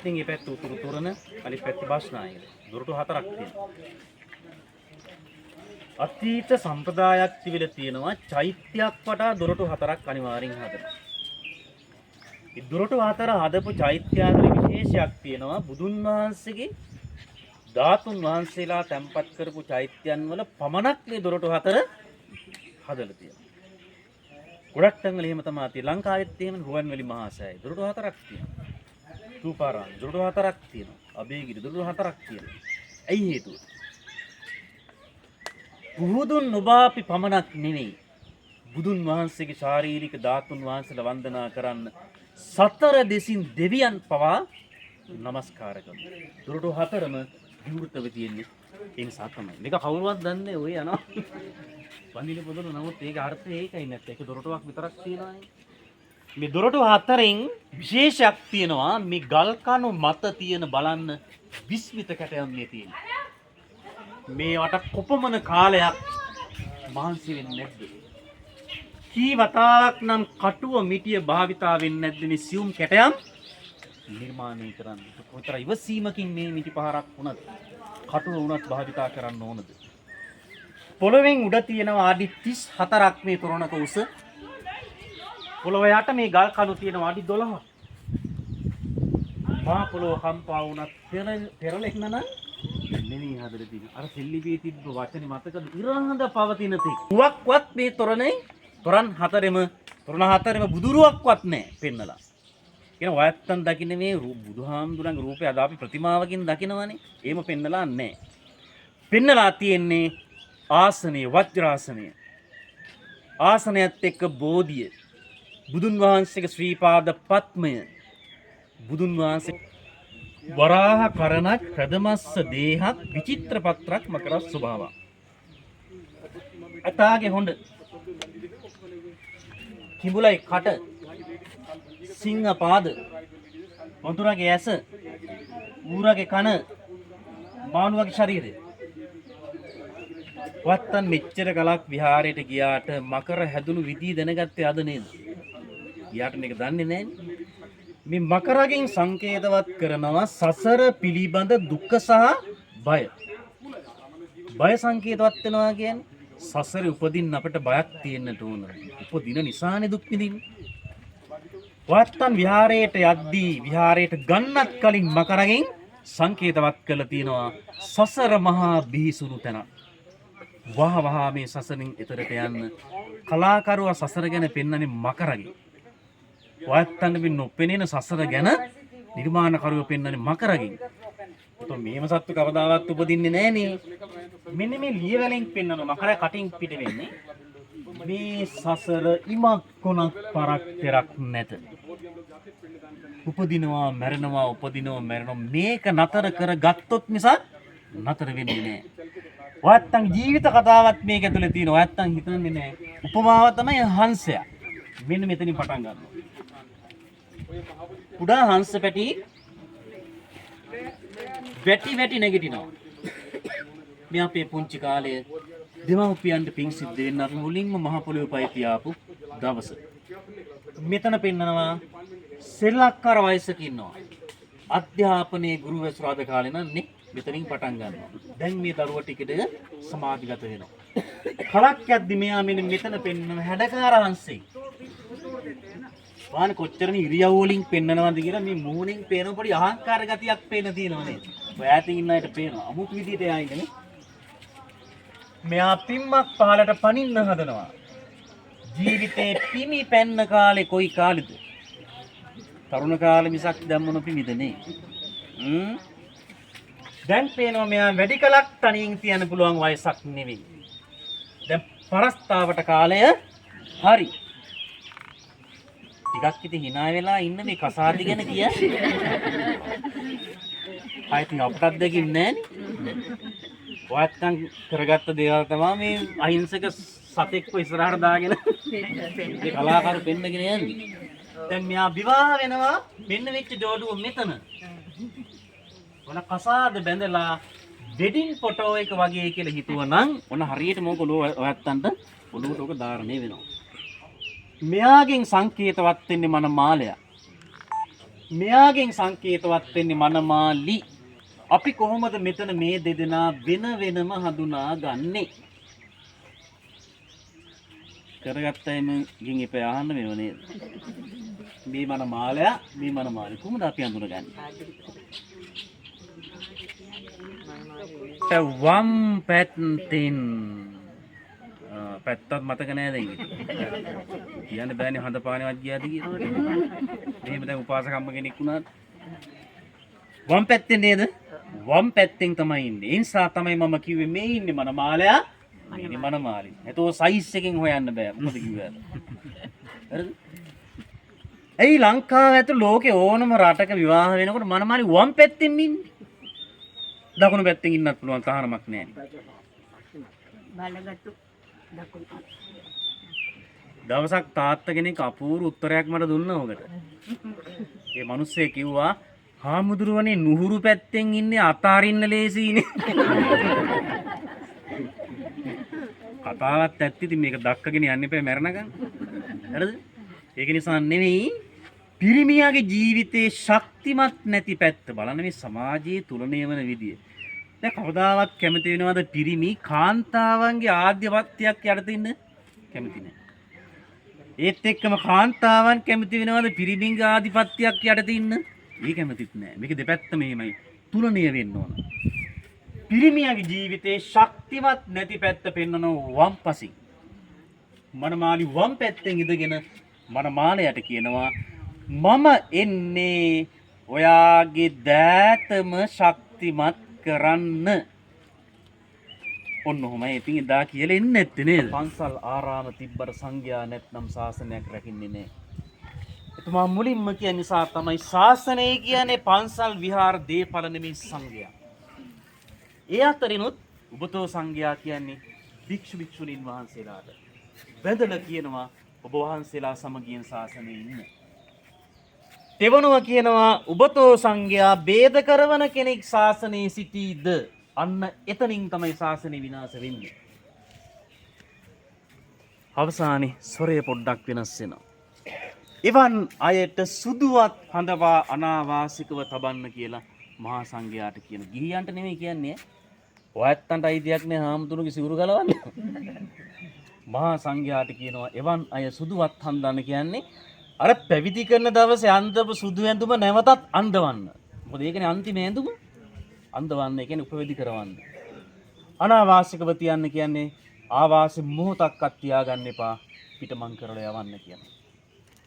ඉතින් මේ පැත්ත උතුරු තොරණ අනිත් පැත්ත බස්නායක. දොරටු හතරක් තියෙනවා. අතීත සම්ප්‍රදායක් තිබිලා තියෙනවා චෛත්‍යයක් වටා දොරටු හතරක් අනිවාර්යෙන් හදනවා. මේ දොරටු හතර හදපු චෛත්‍යවල විශේෂයක් තියෙනවා බුදුන් වහන්සේගේ ධාතුන් වහන්සේලා තැන්පත් කරපු චෛත්‍යයන් වල පමණක් මේ දොරටු හතර හදලා තියෙනවා. ගොඩක් තැන්වල එහෙම තමයි තියෙන්නේ. ලංකාවෙත් එහෙම රුවන්වැලි මහා සෑය දොරටු හතරක් තියෙනවා. රූපාරාම දොරටු හතරක් තියෙනවා. අබේගිරි දොරටු හතරක් තියෙනවා. ඇයි හේතුව? බුදුන් නොබාපි පමණක් නෙවෙයි. බුදුන් වහන්සේගේ ශාරීරික ධාතුන් වහන්සේලා වන්දනා කරන්න සතර දෙසින් දෙවියන් පවා নমස්කාර කරනවා. දොරටු හතරම විවෘතව තියෙන්නේ ඒ නිසා තමයි. මේක කවුරුවත් දන්නේ ඔය යනවා. වඳින පොදන නමුත් ඒක අර්ථය ඒකයි නැත්නම් ඒක දොරටුවක් විතරක් තියෙනවානේ. මේ දොරටු හතරෙන් විශේෂයක් තියෙනවා. මේ ගල් කණු මත තියෙන බලන්න විස්මිත කැටයම් මේ තියෙන්නේ. මේවට කොපමණ කාලයක් මහන්සි වෙන්නේ නැද්ද? කී වතාවක් නම් කටුව මිටිය භාවිතා වෙන්නේ නැද්ද මේ සියුම් කැටයම් නිර්මාණය කරන්න? කොතර ඉවසීමකින් මේ මිටි පහරක් වුණත් කටුව වුණත් භාවිතා කරන්න ඕනද? පොළොවෙන් උඩ තියෙනවා අඩි 34ක් මේ තොරණක උස. පොළොව යට මේ ගල් කණු තියෙනවා අඩි 12ක්. මහා පොළොව කම්පා වුණත් පෙරලෙන්න නම් නෙමෙයි හදලා තියෙන්නේ. අර සෙල්ලිපියේ තිබ්බ වචනේ මතකද? ඉරහඳ පවතින තෙක්. රුවක්වත් මේ තොරණ හතරෙම බුදුරුවක්වත් නැහැ පෙන්නලා. කියන වයත්තන් දකින්නේ මේ බුදුහාමුදුරන්ගේ රූපය අද අපි ප්‍රතිමාවකින් දකිනවනේ. එහෙම පෙන්නලා නැහැ. පෙන්නලා තියෙන්නේ ආසනය, වජ්‍රාසනය. ආසනයත් එක්ක බෝධිය. බුදුන් වහන්සේගේ ශ්‍රී පාද පත්මය. බුදුන් වහන්සේ වරාහ කරණක් ප්‍රදමස්ස දේහක් විචිත්‍ර පත්‍රක් මකර ස්වභාව. අතාගේ හොඬ කිඹුලයි කට සිංහ පාද වතුරගේ ඇස ඌරගේ කන මානුවගේ ශරීරය. වත්තන් මෙච්චර කලක් විහාරයට ගියාට මකර හැදුණු විදිය දැනගත්තේ අද නේද? ගියාට මේක දන්නේ නැහැ. මේ මකරගෙන් සංකේතවත් කරනවා සසර පිළිබඳ දුක සහ බය. බය සංකේතවත් වෙනවා කියන්නේ සසරේ උපදින්න අපිට බයක් තියෙන්නට ඕන. උපදින නිසානේ දුක් විඳින්නේ. වත්තන් විහාරයට යද්දී විහාරයට ගන්නත් කලින් මකරගෙන් සංකේතවත් කරලා තියෙනවා සසර මහා බිහිසුණු තැන. වහ වහ මේ සසරින් එතරට යන්න කලාකරුවා සසර ගැන පෙන්වන්නේ මකරගෙන්. වත්තන් මේ නොපෙනෙන සසර ගැන නිර්මාණකරුවා පෙන්වන්නේ මකරගෙන්. તો මේම සත්තු කවදාවත් උපදින්නේ නැහනේ. මෙන්න මේ ලියවැලෙන් පෙන්වන මකර කටින් පිට වෙන්නේ මේ සසර ඉමක් කොනක් පරක් තෙරක් නැත. උපදිනවා මැරෙනවා උපදිනවා මැරෙනවා මේක නතර කර ගත්තොත් මිසක් නතර වෙන්නේ නැහැ. ඔයත්තන් ජීවිත කතාවත් මේක ඇතුලේ තියෙනවා. ඔයත්තන් හිතන්නේ නැහැ. උපමාව තමයි හංසයා. මෙන්න මෙතනින් පටන් ගන්නවා. කුඩා හංස පැටි වැටි නැගිටිනවා. මේ අපේ පුංචි කාලයේ දෙමව්පියන්ට පිං සිද්ධ වෙන්න අපි මුලින්ම මහ පොළොවේ පය තියාපු දවස. මෙතන පෙන්නනවා සෙල්ලක්කාර වයසක ඉන්නවා. අධ්‍යාපනයේ ගුරු වැසුරු අද කාලේ නන්නේ මෙතනින් පටන් ගන්නවා. දැන් මේ දරුවා ටිකට සමාධිගත වෙනවා. කලක් යද්දි මෙයා මෙන්න මෙතන පෙන්නන හැඩකාර හංසෙයි. වාන කොච්චරනේ ඉරියව් වලින් පෙන්නනවද කියලා මේ මූණෙන් පේන පොඩි අහංකාර ගතියක් පේන තියෙනවා නේද? ඔයාටින් ඉන්න අයට පේනවා. අමුතු විදිහට එයා ඉන්නේ. මෙයා පිම්මක් පහලට පනින්න හදනවා. ජීවිතේ පිමි පැන්න කාලේ කොයි කාලෙද? තරුණ කාලේ මිසක් දැන් මොන පිමිද නේ? දැන් පේනවා මෙයා වැඩි කලක් තනියෙන් තියන්න පුළුවන් වයසක් නෙවෙයි. දැන් පරස්තාවට කාලය හරි. ටිකක් ඉතින් hina වෙලා ඉන්න මේ කසාදි ගැන කියන්නේ. ආයිත් අපටත් දෙකින්නේ නැහනේ. ඔයත්නම් කරගත්ත දේවල් තමයි මේ අහිංසක සතෙක්ව ඉස්සරහට දාගෙන මේ කලාකාරු පෙන්නගෙන යන්නේ. දැන් මෙයා විවාහ වෙනවා මෙන්න වෙච්ච ජෝඩුව මෙතන. ඔන කසාද බැඳලා වෙඩින් ෆොටෝ එක වගේ කියලා හිතුවනම් ඔන හරියට මොකද ඔයත්තන්ට ඔළුවට ඔක ධාරණය වෙනවා. මෙයාගෙන් සංකේතවත් වෙන්නේ මන මාලය. මෙයාගෙන් සංකේතවත් වෙන්නේ මනමාලි. අපි කොහොමද මෙතන මේ දෙදෙනා වෙන වෙනම හඳුනා ගන්නේ? කරගත්තයිම ගින් එපා අහන්න මේව නේද? මේ මනමාලයා මේ මනමාලි කොහොමද අපි හඳුනගන්නේ? වම් පැත්තෙන් පැත්තත් මතක නෑ දැන් ඉතින්. කියන්න බෑනේ හඳ පානවත් ගියාද කියනකොට. මෙහෙම දැන් උපාසකම්ම කෙනෙක් වුණාත් වම් පැත්තෙන් නේද? වම් පැත්තෙන් තමයි ඉන්නේ. ඒ නිසා තමයි මම කිව්වේ මේ ඉන්නේ මනමාලයා. මේ මනමාලි. ඒතෝ සයිස් එකෙන් හොයන්න බෑ. මොකද කිව්වද? හරිද? ඇයි ලංකාව ඇතුළේ ලෝකේ ඕනම රටක විවාහ වෙනකොට මනමාලි වම් පැත්තෙන් ඉන්නේ? දකුණු පැත්තෙන් ඉන්නත් පුළුවන් තහනමක් නෑ. බලගත්තු දකුණු. දවසක් තාත්තා කෙනෙක් අපූර්ව උත්තරයක් මට දුන්නා ඔකට. ඒ මිනිස්සේ කිව්වා හාමුදුරුවනේ නුහුරු පැත්තෙන් ඉන්නේ අතාරින්න ලේසියිනේ. කතාවත් ඇත්ත ඉතින් මේක දක්කගෙන යන්න එපා මැරණකම්. හරිද? ඒක නිසා නෙවෙයි පිරිමියාගේ ජීවිතේ ශක්තිමත් නැති පැත්ත බලන්න මේ සමාජයේ තුලණය වෙන විදිය. දැන් කවදාවත් කැමති වෙනවද පිරිමි කාන්තාවන්ගේ ආධ්‍යපත්‍යයක් යටතේ ඉන්න? කැමති නැහැ. ඒත් එක්කම කාන්තාවන් කැමති වෙනවද පිරිමින්ගේ ආධිපත්‍යයක් යටතේ ඉන්න? ඒ කැමතිත් නැහැ. මේක දෙපැත්ත මෙහෙමයි. තුලණය වෙන්න ඕන. පිරිමියාගේ ජීවිතේ ශක්තිමත් නැති පැත්ත පෙන්වන වම්පසින්. මනමාලි වම් පැත්තෙන් ඉඳගෙන මනමාලයට කියනවා මම එන්නේ ඔයාගේ දෑතම ශක්තිමත් කරන්න. ඔන්න ඔහොමයි ඉතින් එදා කියලා එන්නේ නැත්තේ නේද? පන්සල් ආරාම තිබ්බට සංඝයා නැත්නම් ශාසනයක් රැකින්නේ නැහැ. එතුමා මුලින්ම කියන නිසා තමයි ශාසනය කියන්නේ පන්සල් විහාර දීපල නෙමෙයි සංඝයා. ඒ අතරිනුත් ඔබතෝ සංඝයා කියන්නේ භික්ෂු භික්ෂුණීන් වහන්සේලාට. බැඳලා කියනවා ඔබ වහන්සේලා සමගියෙන් ශාසනයේ ඉන්න. තෙවනුව කියනවා ඔබතෝ සංඝයා ભેද කරවන කෙනෙක් ශාසනයේ සිටීද? අන්න එතනින් තමයි ශාසනය විනාශ වෙන්නේ. අවසානයේ ස්වරය පොඩ්ඩක් වෙනස් වෙනවා. එවන් අයට සුදුවත් හඳවා අනාවාසිකව තබන්න කියලා මහා සංඝයාට කියන. ගිහියන්ට නෙමෙයි කියන්නේ. ඔයත්තන්ට අයිතියක් නෑ හාමුදුරුවෝගේ සිවුරු ගලවන්න. මහා සංඝයාට කියනවා එවන් අය සුදුවත් හඳන්න කියන්නේ අර පැවිදි කරන දවසේ අන්දපු සුදු ඇඳුම නැවතත් අඳවන්න. මොකද ඒකනේ අන්තිම ඇඳුම. අඳවන්න ඒ කියන්නේ උපවිදි කරවන්න. අනාවාසිකව තියන්න කියන්නේ ආවාසෙ මොහොතක්වත් තියාගන්න එපා පිටමං කරලා යවන්න කියනවා.